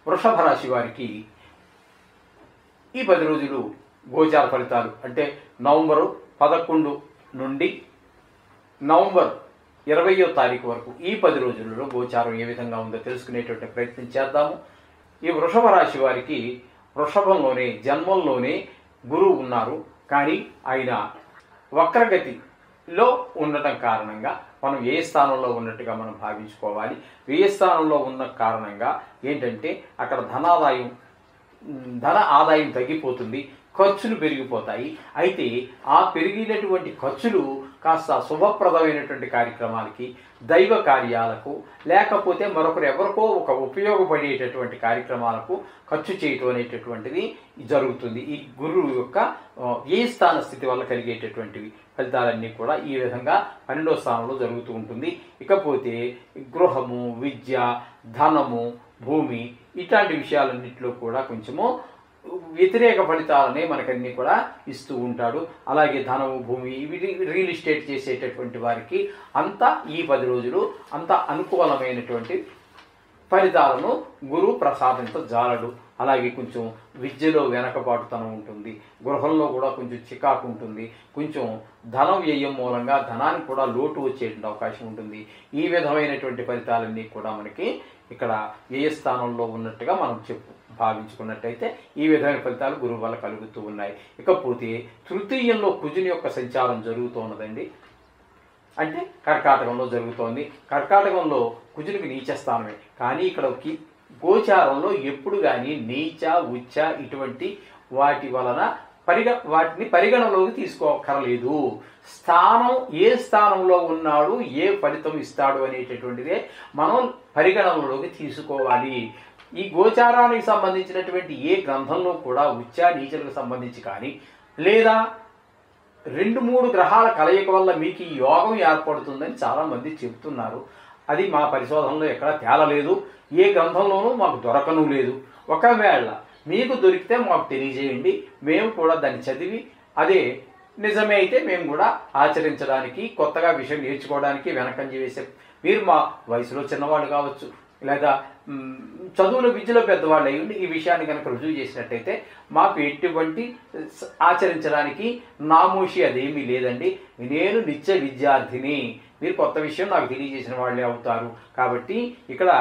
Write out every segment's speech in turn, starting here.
వృషభ రాశి వారికి ఈ 10 రోజులు గోచార ఫలితాలు అంటే నవంబరు 11 నుండి నవంబర్ 20వ తారీఖు వరకు ఈ 10 రోజులలో గోచారం ఏ విధంగా ఉందో తెలుసుకునేటువంటి ప్రయత్నం చేద్దాము. ఈ వృషభ రాశి వారికి వృషభంలోనే జన్మంలోనే గురువు ఉన్నారు, కానీ ఆయన వక్రగతిలో ఉండటం కారణంగా మనం ఏ స్థానంలో ఉన్నట్టుగా మనం భావించుకోవాలి. ఏ స్థానంలో ఉన్న కారణంగా ఏంటంటే అక్కడ ధన ఆదాయం తగ్గిపోతుంది, ఖర్చులు పెరిగిపోతాయి. అయితే ఆ పెరిగినటువంటి ఖర్చులు కాస్త శుభప్రదమైనటువంటి కార్యక్రమాలకి, దైవ కార్యాలకు, లేకపోతే ఎవరికో ఒక ఉపయోగపడేటటువంటి కార్యక్రమాలకు ఖర్చు చేయటం అనేటటువంటిది జరుగుతుంది. ఈ గురువు యొక్క ఏ స్థాన స్థితి వల్ల కలిగేటటువంటివి ఫలితాలన్నీ కూడా ఈ విధంగా 12వ స్థానంలో జరుగుతూ ఉంటుంది. ఇకపోతే గృహము, విద్య, ధనము, భూమి ఇట్లాంటి విషయాలన్నింటిలో కూడా కొంచెము వ్యతిరేక ఫలితాలనే మనకన్నీ కూడా ఇస్తూ ఉంటాడు. అలాగే ధనము, భూమి, రియల్ ఎస్టేట్ చేసేటటువంటి వారికి అంతా ఈ 10 రోజులు అంత అనుకూలమైనటువంటి ఫలితాలను గురువు ప్రసాదించజాలడు. అలాగే కొంచెం విద్యలో వెనకబాటుతనం ఉంటుంది, గృహంలో కూడా కొంచెం చికాకు ఉంటుంది, కొంచెం ధనం వ్యయం మూలంగా ధనానికి కూడా లోటు వచ్చేటువంటి అవకాశం ఉంటుంది. ఈ విధమైనటువంటి ఫలితాలన్నీ కూడా మనకి ఇక్కడ ఏ స్థానంలో ఉన్నట్టుగా మనం భావించుకున్నట్టయితే ఈ విధమైన ఫలితాలు గురువు వల్ల కలుగుతూ ఉన్నాయి. ఇకపోతే తృతీయంలో కుజుని యొక్క సంచారం జరుగుతూ ఉన్నదండి. అంటే కర్కాటకంలో జరుగుతోంది. కర్కాటకంలో కుజునికి నీచ స్థానమే, కానీ ఇక్కడ గోచారంలో ఎప్పుడు కానీ నీచ, ఉచ్చ ఇటువంటి వాటి వలన వాటిని పరిగణలోకి తీసుకోక్కర్లేదు. స్థానం ఏ స్థానంలో ఉన్నాడు, ఏ ఫలితం ఇస్తాడు అనేటటువంటిదే మనం పరిగణనలోకి తీసుకోవాలి. ఈ గోచారానికి సంబంధించినటువంటి ఏ గ్రంథంలో కూడా ఉచ్చ నీచలకు సంబంధించి కానీ, లేదా 2-3 గ్రహాల కలయిక వల్ల మీకు ఈ యోగం ఏర్పడుతుందని చాలామంది చెబుతున్నారు. అది మా పరిశోధనలో ఎక్కడా తేలలేదు, ఏ గ్రంథంలోనూ మాకు దొరకను లేదు. ఒకవేళ మీకు దొరికితే మాకు తెలియజేయండి, మేము కూడా దాన్ని చదివి అదే నిజమే అయితే మేము కూడా ఆచరించడానికి, కొత్తగా విషయం నేర్చుకోవడానికి వెనకంజ వేసే మీరు మా వయసులో చిన్నవాళ్ళు కావచ్చు, లేదా చదువులో విద్యలో పెద్దవాళ్ళు అయ్యి ఈ విషయాన్ని కనుక రుజువు చేసినట్టయితే మాకు ఎటువంటి ఆచరించడానికి నామోషి అదేమీ లేదండి. నేను నిత్య విద్యార్థిని, మీరు కొత్త విషయం నాకు తెలియజేసిన వాళ్ళే అవుతారు. కాబట్టి ఇక్కడ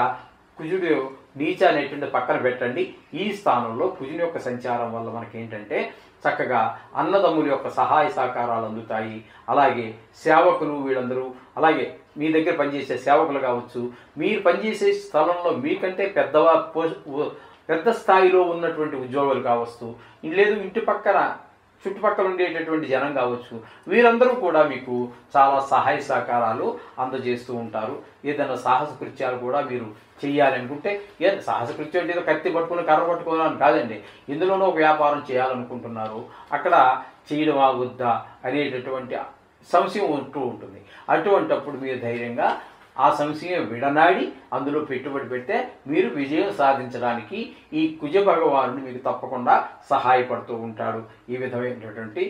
కుజుడు నీచ అనేటువంటి పక్కన పెట్టండి. ఈ స్థానంలో కుజుని యొక్క సంచారం వల్ల మనకేంటంటే చక్కగా అన్నదమ్ముల యొక్క సహాయ సహకారాలు అందుతాయి. అలాగే సేవకులు వీళ్ళందరూ, అలాగే మీ దగ్గర పనిచేసే సేవకులు కావచ్చు, మీరు పనిచేసే స్థలంలో మీకంటే పెద్ద స్థాయిలో ఉన్నటువంటి ఉద్యోగులు కావచ్చు, లేదు ఇంటి పక్కన చుట్టుపక్కల ఉండేటటువంటి జనం కావచ్చు, వీరందరూ కూడా మీకు చాలా సహాయ సహకారాలు అందజేస్తూ ఉంటారు. ఏదైనా సాహస కృత్యాలు కూడా మీరు చేయాలనుకుంటే, సాహస కృత్యం అంటే ఏదో కత్తి పట్టుకుని కర్ర పట్టుకోవాలని కాదండి, ఇందులోనూ ఒక వ్యాపారం చేయాలనుకుంటున్నారు, అక్కడ చేయడం ఆగుద్దా అనేటటువంటి సంశయం ఉంటూ ఉంటుంది. అటువంటప్పుడు మీరు ధైర్యంగా ఆ సంశయం విడనాడి అందులో పెట్టుబడి పెడితే మీరు విజయం సాధించడానికి ఈ కుజ భగవానుడు మీకు తప్పకుండా సహాయపడుతూ ఉంటాడు. ఈ విధమైనటువంటి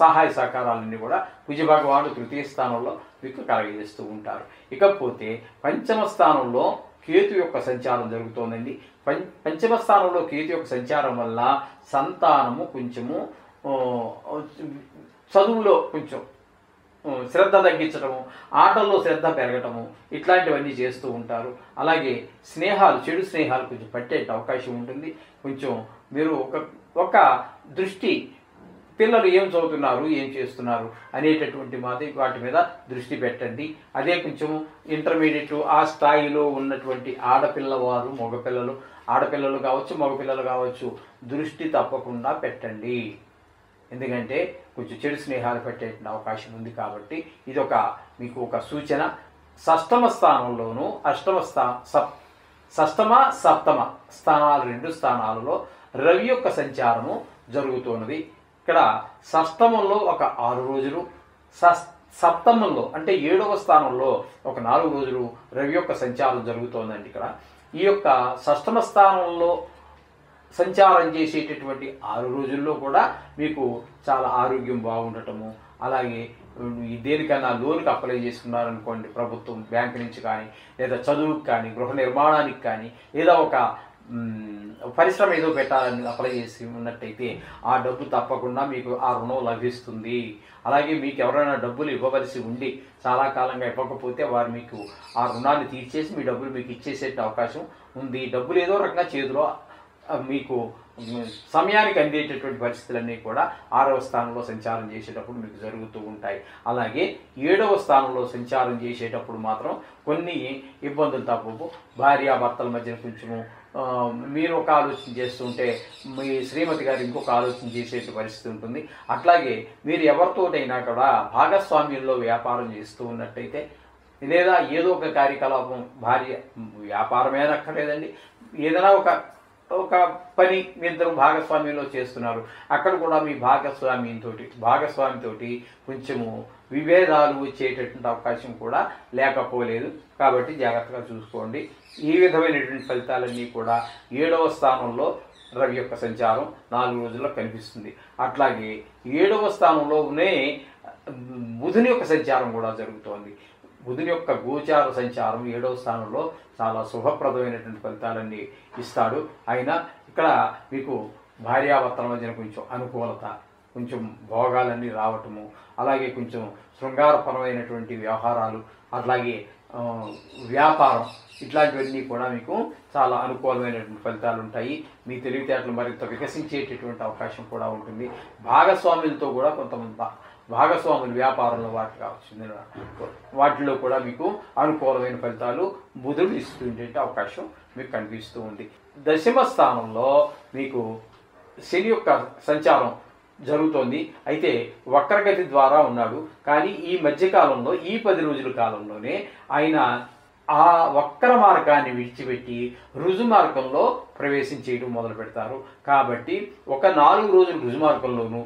సహాయ సహకారాలన్నీ కూడా కుజ భగవానుడు 3వ స్థానంలో మీకు కలగజేస్తూ ఉంటారు. ఇకపోతే 5వ స్థానంలో కేతు యొక్క సంచారం జరుగుతోందండి. 5వ స్థానంలో కేతు యొక్క సంచారం వల్ల సంతానము కొంచెము చదువులో కొంచెం శ్రద్ధ తగ్గించడము, ఆటల్లో శ్రద్ధ పెరగటము ఇట్లాంటివన్నీ చేస్తూ ఉంటారు. అలాగే చెడు స్నేహాలు కొంచెం పట్టే అవకాశం ఉంటుంది. కొంచెం మీరు ఒక దృష్టి పిల్లలు ఏం చదువుతున్నారు, ఏం చేస్తున్నారు అనేటటువంటి వాటి మీద దృష్టి పెట్టండి. అదే కొంచెం ఇంటర్మీడియట్ ఆ స్థాయిలో ఉన్నటువంటి ఆడపిల్లవారు, మగపిల్లలు, ఆడపిల్లలు కావచ్చు, మగపిల్లలు కావచ్చు, దృష్టి తప్పకుండా పెట్టండి. ఎందుకంటే కొంచెం చెడు స్నేహాలు పెట్టే అవకాశం ఉంది. కాబట్టి ఇది మీకు ఒక సూచన. 6వ స్థానంలోనూ షష్టమ సప్తమ స్థానాలు 2 స్థానాలలో రవి యొక్క సంచారము జరుగుతున్నది. ఇక్కడ షష్టమంలో ఒక 6 రోజులు, సప్తమంలో అంటే 7వ స్థానంలో ఒక 4 రోజులు రవి యొక్క సంచారం జరుగుతోందండి. ఇక్కడ ఈ యొక్క షష్టమ స్థానంలో సంచారం చేసేటటువంటి 6 రోజుల్లో కూడా మీకు చాలా ఆరోగ్యం బాగుండటము, అలాగే దేనికైనా లోన్కి అప్లై చేసుకున్నారనుకోండి, ప్రభుత్వం బ్యాంకు నుంచి కానీ, లేదా చదువుకి కానీ, గృహ నిర్మాణానికి కానీ, లేదా ఒక పరిశ్రమ ఏదో పెట్టాలని అప్లై చేసి ఉన్నట్టయితే ఆ డబ్బు తప్పకుండా మీకు ఆ రుణం లభిస్తుంది. అలాగే మీకు ఎవరైనా డబ్బులు ఇవ్వవలసి ఉండి చాలా కాలంగా ఇవ్వకపోతే వారు మీకు ఆ రుణాన్ని తీర్చేసి మీ డబ్బులు మీకు ఇచ్చేసే అవకాశం ఉంది. డబ్బులు ఏదో రకంగా చేతిలో మీకు సమయానికి అందేటటువంటి పరిస్థితులన్నీ కూడా 6వ స్థానంలో సంచారం చేసేటప్పుడు మీకు జరుగుతూ ఉంటాయి. అలాగే 7వ స్థానంలో సంచారం చేసేటప్పుడు మాత్రం కొన్ని ఇబ్బందులు తప్పవు. భార్యాభర్తల మధ్యన కొంచెము మీరు ఒక ఆలోచన చేస్తుంటే మీ శ్రీమతి గారు ఇంకొక ఆలోచన చేసే పరిస్థితి ఉంటుంది. అట్లాగే మీరు ఎవరితోటైనా కూడా భాగస్వామ్యంలో వ్యాపారం చేస్తూ ఉన్నట్టయితే, లేదా ఏదో ఒక కార్యకలాపం భార్య వ్యాపారమే అనక్కర్లేదండి, ఏదైనా ఒక పని మీ ఇద్దరు భాగస్వామ్యంలో చేస్తున్నారు, అక్కడ కూడా మీ భాగస్వామితో కొంచెము విభేదాలు వచ్చేటటువంటి అవకాశం కూడా లేకపోలేదు. కాబట్టి జాగ్రత్తగా చూసుకోండి. ఈ విధమైనటువంటి ఫలితాలన్నీ కూడా 7వ స్థానంలో రవి యొక్క సంచారం 4 రోజుల్లో కనిపిస్తుంది. అట్లాగే 7వ స్థానంలోనే బుధుని యొక్క సంచారం కూడా జరుగుతోంది. బుధుని యొక్క గోచార సంచారం 7వ స్థానంలో చాలా శుభప్రదమైనటువంటి ఫలితాలన్నీ ఇస్తాడు. అయినా ఇక్కడ మీకు భార్యాభర్తల మధ్యన కొంచెం అనుకూలత, కొంచెం భోగాలన్నీ రావటము, అలాగే కొంచెం శృంగారపరమైనటువంటి వ్యవహారాలు, అట్లాగే వ్యాపారం, ఇట్లాంటివన్నీ కూడా మీకు చాలా అనుకూలమైనటువంటి ఫలితాలు ఉంటాయి. మీ తెలివితేటలు మరింత వికసించేటటువంటి అవకాశం కూడా ఉంటుంది. భాగస్వాములతో కూడా భాగస్వాములు వ్యాపారంలో వాటిలో కూడా మీకు అనుకూలమైన ఫలితాలు బుధుడు ఇస్తుండే అవకాశం మీకు కనిపిస్తూ ఉంది. 10వ స్థానంలో మీకు శని యొక్క సంచారం జరుగుతోంది. అయితే వక్రగతి ద్వారా ఉన్నాడు. కానీ ఈ మధ్యకాలంలో ఈ 10 రోజుల కాలంలోనే ఆయన ఆ వక్ర మార్గాన్ని విడిచిపెట్టి రుజు మార్గంలో ప్రవేశం చేయడం మొదలు పెడతారు. కాబట్టి ఒక 4 రోజులు రుజు మార్గంలోనూ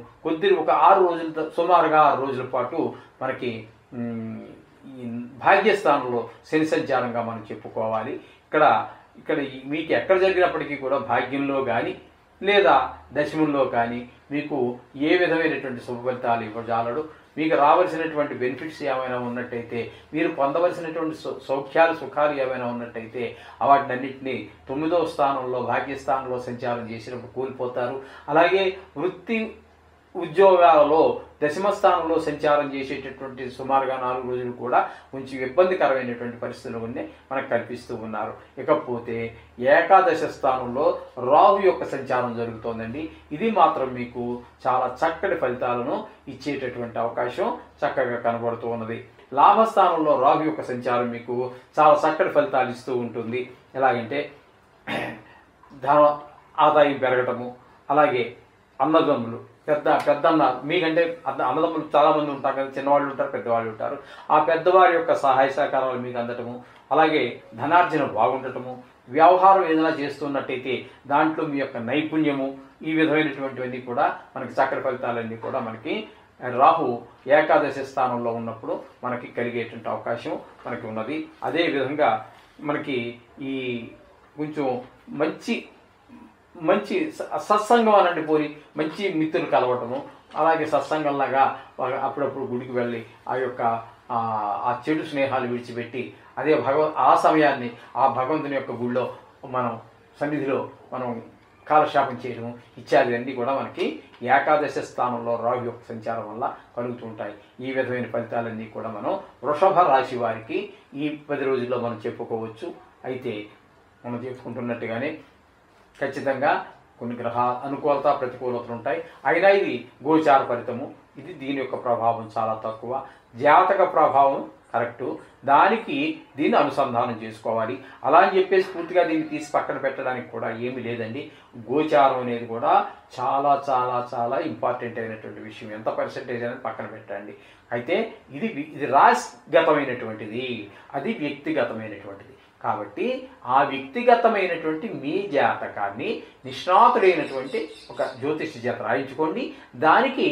ఒక 6 రోజుల సుమారుగా 6 రోజుల పాటు మనకి భాగ్యస్థానంలో శని సంచారంగా మనం చెప్పుకోవాలి. ఇక్కడ మీకు ఎక్కడ జరిగినప్పటికీ కూడా భాగ్యంలో కానీ లేదా దశమంలో కానీ మీకు ఏ విధమైనటువంటి శుభ ఫలితాలు ఇవ్వజాలడు. మీకు రావాల్సినటువంటి బెనిఫిట్స్ ఏమైనా ఉన్నట్టయితే, మీరు పొందవలసినటువంటి సుఖాలు ఏమైనా ఉన్నట్టయితే వాటినన్నింటినీ 9వ స్థానంలో భాగ్యస్థానంలో సంచారం చేసినప్పుడు కోల్పోతారు. అలాగే వృత్తి ఉద్యోగాలలో 10వ స్థానంలో సంచారం చేసేటటువంటి సుమారుగా 4 రోజులు కూడా కొంచెం ఇబ్బందికరమైనటువంటి పరిస్థితులు మనకు కనిపిస్తూ ఉన్నారు. ఇకపోతే ఏకాదశ స్థానంలో రాహు యొక్క సంచారం జరుగుతోందండి. ఇది మాత్రం మీకు చాలా చక్కటి ఫలితాలను ఇచ్చేటటువంటి అవకాశం చక్కగా కనబడుతూ ఉన్నది. లాభస్థానంలో రాహు యొక్క సంచారం మీకు చాలా చక్కటి ఫలితాలు ఇస్తూ ఉంటుంది. ఎలాగంటే ధన ఆదాయం పెరగటము, అలాగే అన్నదమ్ములు పెద్దన్న మీకంటే అన్నదమ్ములు చాలామంది ఉంటారు కదా, చిన్నవాళ్ళు ఉంటారు, పెద్దవాళ్ళు ఉంటారు. ఆ పెద్దవారి యొక్క సహాయ సహకారాలు మీకు అందటము, అలాగే ధనార్జన బాగుండటము, వ్యవహారం ఏదైనా చేస్తున్నట్టయితే దాంట్లో మీ యొక్క నైపుణ్యము, ఈ విధమైనటువంటివన్నీ కూడా మనకి చక్కటి ఫలితాలన్నీ కూడా మనకి రాహు ఏకాదశ స్థానంలో ఉన్నప్పుడు మనకి కలిగేటువంటి అవకాశం మనకి ఉన్నది. అదేవిధంగా మనకి ఈ కొంచెం మంచి సత్సంగం అనండి పోయి మంచి మిత్రులు కలవటము, అలాగే సత్సంగంలాగా అప్పుడప్పుడు గుడికి వెళ్ళి ఆ చెడు స్నేహాలు విడిచిపెట్టి ఆ సమయాన్ని ఆ భగవంతుని యొక్క గుడిలో సన్నిధిలో మనం కాలక్షేపం చేయడము ఇత్యాదివన్నీ కూడా మనకి ఏకాదశ స్థానంలో రాహు యొక్క సంచారం వల్ల కలుగుతూ ఉంటాయి. ఈ విధమైన ఫలితాలన్నీ కూడా మనం వృషభ రాశి వారికి ఈ 10 రోజుల్లో మనం చెప్పుకోవచ్చు. అయితే మనం చెప్పుకుంటున్నట్టుగానే ఖచ్చితంగా కొన్ని గ్రహ అనుకూలత ప్రతికూలతలు ఉంటాయి. అయినా ఇది గోచార ఫలితము, దీని యొక్క ప్రభావం చాలా తక్కువ. జాతక ప్రభావం కరెక్టు, దానికి దీన్ని అనుసంధానం చేసుకోవాలి. అలా అని చెప్పేసి పూర్తిగా దీన్ని తీసి పక్కన పెట్టడానికి కూడా ఏమీ లేదండి. గోచారం అనేది కూడా చాలా చాలా చాలా ఇంపార్టెంట్ అయినటువంటి విషయం. ఎంత పర్సెంటేజ్ అనేది పక్కన పెట్టండి. అయితే ఇది రాశిగతమైనటువంటిది, అది వ్యక్తిగతమైనటువంటిది. కాబట్టి ఆ వ్యక్తిగతమైనటువంటి మీ జాతకాన్ని నిష్ణాతుడైనటువంటి ఒక జ్యోతిష చేత రాయించుకోండి. దానికి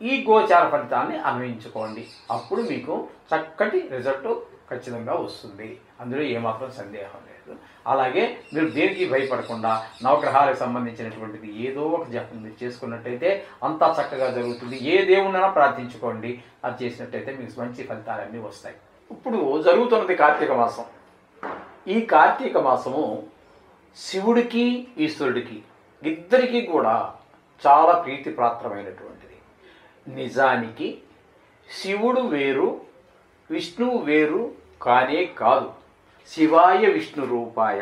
ఈ గోచార ఫలితాన్ని అన్వయించుకోండి. అప్పుడు మీకు చక్కటి రిజల్ట్ ఖచ్చితంగా వస్తుంది, అందులో ఏమాత్రం సందేహం లేదు. అలాగే మీరు దేనికి భయపడకుండా నవగ్రహాలకు సంబంధించినటువంటిది ఏదో ఒక జపం మీరు చేసుకున్నట్టయితే అంతా చక్కగా జరుగుతుంది. ఏ దేవుణ్ణైనా ప్రార్థించుకోండి, అది చేసినట్టయితే మీకు మంచి ఫలితాలన్నీ వస్తాయి. ఇప్పుడు జరుగుతున్నది కార్తీక మాసం. ఈ కార్తీక మాసము శివుడికి ఈశ్వరుడికి ఇద్దరికీ కూడా చాలా ప్రీతిపాత్రమైనటువంటిది. నిజానికి శివుడు వేరు విష్ణువు వేరు కానే కాదు. శివాయ విష్ణు రూపాయ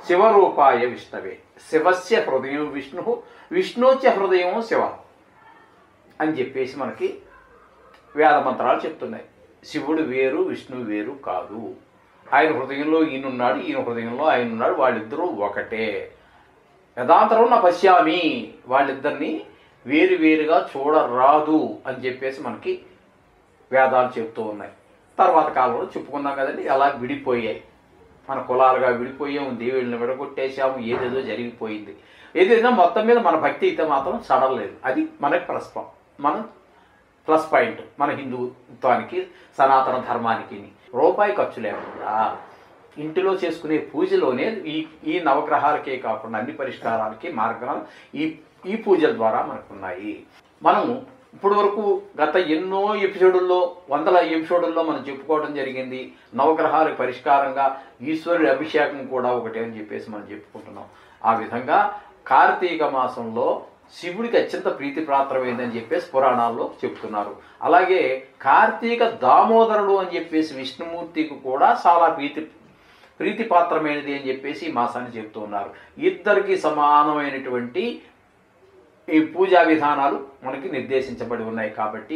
శివరూపాయ విష్ణవే, శివస్య హృదయం విష్ణు విష్ణుచ హృదయం శివ అని చెప్పేసి మనకి వేద మంత్రాలు చెప్తున్నాయి. శివుడు వేరు విష్ణువు వేరు కాదు. ఆయన హృదయంలో ఈయనున్నాడు, ఈయన హృదయంలో ఆయన ఉన్నాడు, వాళ్ళిద్దరూ ఒకటే. యథాంతరం నా పశ్యామి, వాళ్ళిద్దరినీ వేరువేరుగా చూడరాదు అని చెప్పేసి మనకి వేదాలు చెప్తూ ఉన్నాయి. తర్వాత కాలంలో చెప్పుకున్నాం కదండి, అలా విడిపోయాయి, మన కులాలుగా విడిపోయాము, దేవుళ్ళని విడగొట్టేసాము, ఏదేదో జరిగిపోయింది. ఏదైనా మొత్తం మీద మన భక్తి అయితే మాత్రం సడలేదు. అది మనకి ప్లస్ పాయింట్ మన హిందుత్వానికి సనాతన ధర్మానికి. రూపాయి ఖర్చు లేకుండా ఇంటిలో చేసుకునే పూజలోనే ఈ నవగ్రహాలకే కాకుండా అన్ని పరిష్కారాలకి మార్గాలు ఈ పూజల ద్వారా మనకున్నాయి. మనం ఇప్పటి వరకు గత ఎన్నో ఎపిసోడుల్లో, వందల ఎపిసోడుల్లో మనం చెప్పుకోవడం జరిగింది. నవగ్రహాలకు పరిష్కారంగా ఈశ్వరుడి అభిషేకం కూడా ఒకటే అని చెప్పేసి మనం చెప్పుకుంటున్నాం. ఆ విధంగా కార్తీక మాసంలో శివుడికి అత్యంత ప్రీతిపాత్రమైందని చెప్పేసి పురాణాల్లో చెప్తున్నారు. అలాగే కార్తీక దామోదరుడు అని చెప్పేసి విష్ణుమూర్తికి కూడా చాలా ప్రీతిపాత్రమైనది అని చెప్పేసి ఈ మాసాన్ని చెప్తూ ఉన్నారు. ఇద్దరికి సమానమైనటువంటి ఈ పూజా విధానాలు మనకి నిర్దేశించబడి ఉన్నాయి. కాబట్టి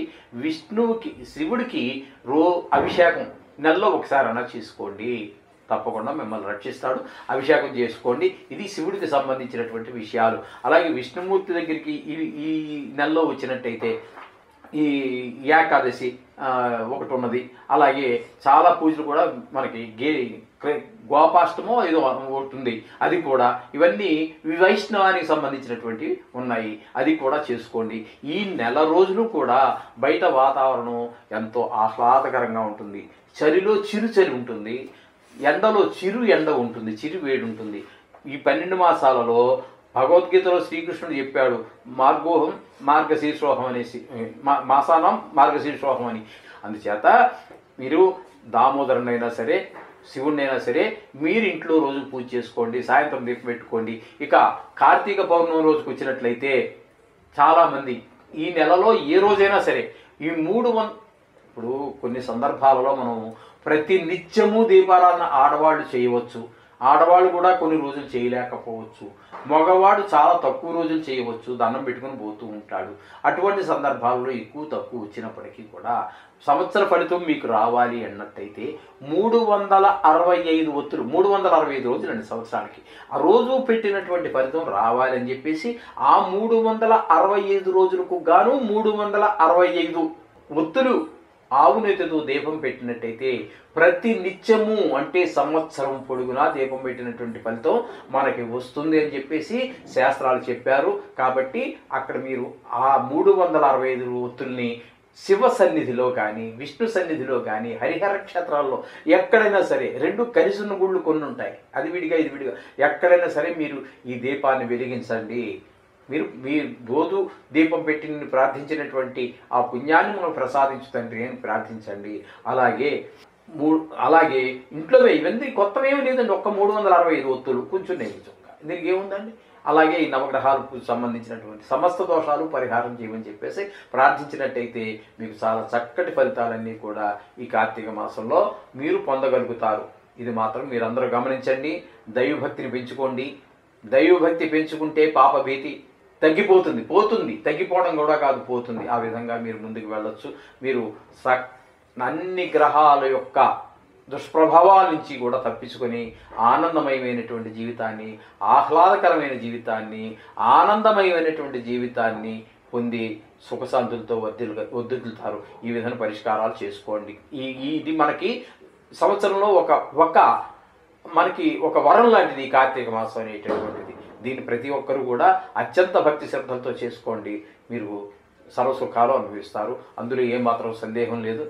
శివుడికి అభిషేకం నెలలో ఒకసారి అన్నా చేసుకోండి, తప్పకుండా మిమ్మల్ని రక్షిస్తాడు. అభిషేకం చేసుకోండి. ఇది శివుడికి సంబంధించినటువంటి విషయాలు. అలాగే విష్ణుమూర్తి దగ్గరికి ఈ నెలలో వచ్చినట్టయితే ఈ ఏకాదశి ఒకటి ఉన్నది. అలాగే చాలా పూజలు కూడా మనకి గోపాష్టమో ఏదో ఒకటి ఉంది, అది కూడా. ఇవన్నీ వైష్ణవానికి సంబంధించినటువంటి ఉన్నాయి, అది కూడా చేసుకోండి. ఈ నెల రోజులు కూడా బయట వాతావరణం ఎంతో ఆహ్లాదకరంగా ఉంటుంది. చలిలో చిరు చలి ఉంటుంది, ఎండలో చిరు ఎండ ఉంటుంది, చిరు వేడి ఉంటుంది. ఈ 12 మాసాలలో భగవద్గీతలో శ్రీకృష్ణుడు చెప్పాడు, మార్గశీర్షోహం అనేసి, మాసానం మార్గశీర్షోహం అని. అందుచేత మీరు దామోదరునైనా సరే శివుడినైనా సరే మీరు ఇంట్లో రోజు పూజ చేసుకోండి, సాయంత్రం దీపం పెట్టుకోండి. ఇక కార్తీక పౌర్ణమి రోజుకు వచ్చినట్లయితే చాలామంది ఈ నెలలో ఏ రోజైనా సరే ఈ ఇప్పుడు కొన్ని సందర్భాలలో మనం ప్రతి నిత్యము దీపారాధన ఆడవాళ్ళు చేయవచ్చు, ఆడవాళ్ళు కూడా కొన్ని రోజులు చేయలేకపోవచ్చు, మగవాడు చాలా తక్కువ రోజులు చేయవచ్చు, దండం పెట్టుకుని పోతూ ఉంటాడు. అటువంటి సందర్భాల్లో ఎక్కువ తక్కువ వచ్చినప్పటికీ కూడా సంవత్సర ఫలితం మీకు రావాలి అన్నట్టయితే 365 ఒత్తులు, 365 రోజులు అండి సంవత్సరానికి. ఆ రోజు పెట్టినటువంటి ఫలితం రావాలి అని చెప్పేసి ఆ 365 రోజులకు గాను 365 ఒత్తులు ఆవు నెయ్యితో దీపం పెట్టినట్టయితే ప్రతి నిత్యము అంటే సంవత్సరం పొడుగునా దీపం పెట్టినటువంటి ఫలితం మనకి వస్తుంది అని చెప్పేసి శాస్త్రాలు చెప్పారు. కాబట్టి అక్కడ మీరు ఆ 365 ఒత్తుల్ని శివ సన్నిధిలో కానీ విష్ణు సన్నిధిలో కానీ హరిహర క్షేత్రాల్లో ఎక్కడైనా సరే, 2 కలిసి ఉన్న గుళ్ళు కొన్ని ఉంటాయి, అది విడిగా ఇది విడిగా, ఎక్కడైనా సరే మీరు ఈ దీపాన్ని వెలిగించండి. మీ రోజు దీపం పెట్టి ప్రార్థించినటువంటి ఆ పుణ్యాన్ని మనం ప్రసాదించు తండ్రి అని ప్రార్థించండి. అలాగే ఇంట్లో ఇవన్నీ కొత్తవేమీ లేదండి, ఒక్క 365 ఒత్తులు కొంచెం నెయ్యించుగా దీనికి ఏముందండి. అలాగే ఈ నవగ్రహాలకు సంబంధించినటువంటి సమస్త దోషాలు పరిహారం చేయమని చెప్పేసి ప్రార్థించినట్టయితే మీకు చాలా చక్కటి ఫలితాలన్నీ కూడా ఈ కార్తీక మాసంలో మీరు పొందగలుగుతారు. ఇది మాత్రం మీరందరూ గమనించండి. దైవభక్తిని పెంచుకోండి. దైవభక్తి పెంచుకుంటే పాపభీతి పోతుంది, తగ్గిపోవడం కూడా కాదు, పోతుంది. ఆ విధంగా మీరు ముందుకు వెళ్ళొచ్చు. మీరు అన్ని గ్రహాల యొక్క దుష్ప్రభావాల నుంచి కూడా తప్పించుకొని ఆనందమయమైనటువంటి జీవితాన్ని, ఆహ్లాదకరమైన జీవితాన్ని, ఆనందమయమైనటువంటి జీవితాన్ని పొంది సుఖశాంతులతో వర్ధిల్లుతారు. ఈ విధంగా పరిష్కారాలు చేసుకోండి. ఇది మనకి సంవత్సరంలో మనకి ఒక వరం లాంటిది ఈ కార్తీక మాసం అనేటటువంటిది. దీన్ని ప్రతి ఒక్కరూ కూడా అత్యంత భక్తి శ్రద్ధలతో చేసుకోండి. మీరు సర్వసుఖాలు అనుభవిస్తారు. అందులో ఏమాత్రం సందేహం లేదు.